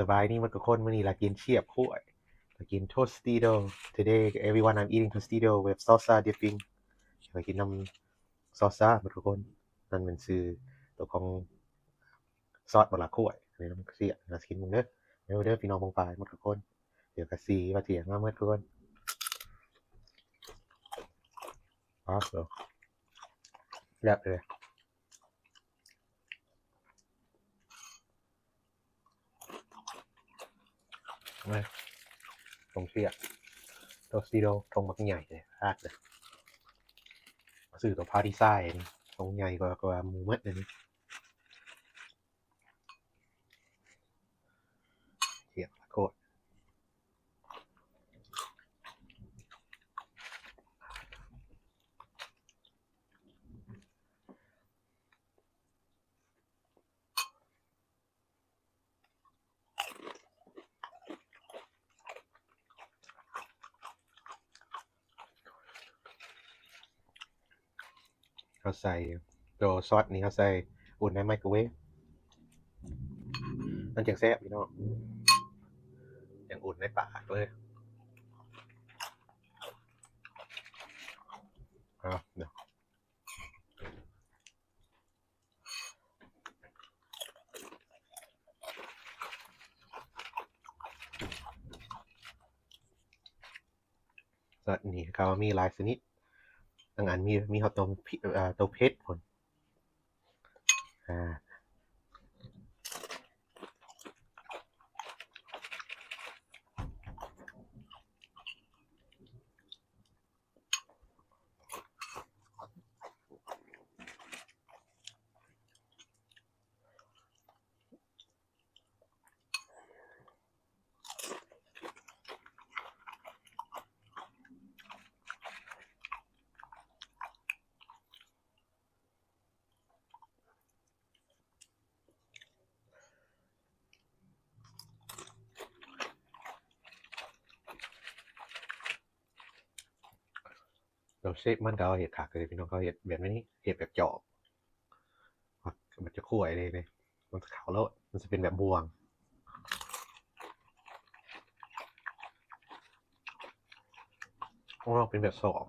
สบายนี่มันก็คนมื้อนี้ล่ะกินเชียบคั่วก็กิน Tostido today everyone I'm eating Tostido with salsa dipping ก็กินน้ำซอสซ่ามันก็คนนั่นเป็นชื่อตัวของซอสบักหลาคั่วอันนี้น้ำเสียน่าสิกินมึงเด้อเด้อพี่น้องปองปายหมดทุกคนเดี๋ยวก็สีว่าเถียงมาหมดทุกคนอ๋อแซ่บเลยมาตรงเสียTostido ทงบักใหญ่เลยรากเลยซื้อตัวพาร์ตี้ไซน์นี่ทงใหญ่กว่าหมูเม็ดเลยนี่เสียบโคตรเขาใส่ตัวซอสนี่เขาใส่อุ่นในไมโครเวฟมันจังแซ่บพี่น้องอย่างอุ่นในปากเลยเดี๋ยวซอสนี่เขามีหลายชนิดบางอันมีเขาตัวเผ็ดผลอ่าเราเชฟมันก็เอาเห็ดขากเลยพี่น้องเขาเห็ดแบบนี้เห็ดแบบจอบมันจะคั่วเลยเลยมันจะขาวแล้วมันจะเป็นแบบบวงของเราเป็นแบบสอบ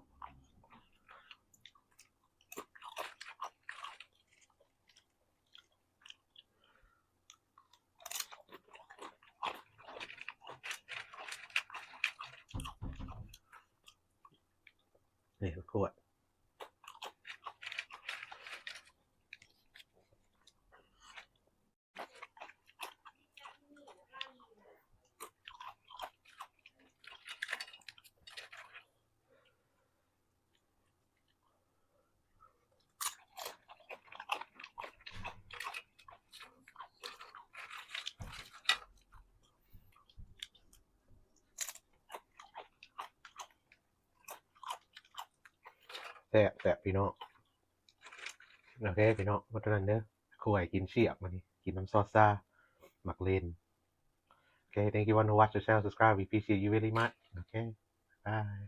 นี่คั่วแซ่บพี่น้องโอเคพี่น้องเพราะฉะนั้นเด้อคั่วกินเชียบมันนี่กินน้ำซอสซ่าหมักเลน Okay, thank you everyone who watched the channel. Subscribe. We appreciate you really much. Okay, bye.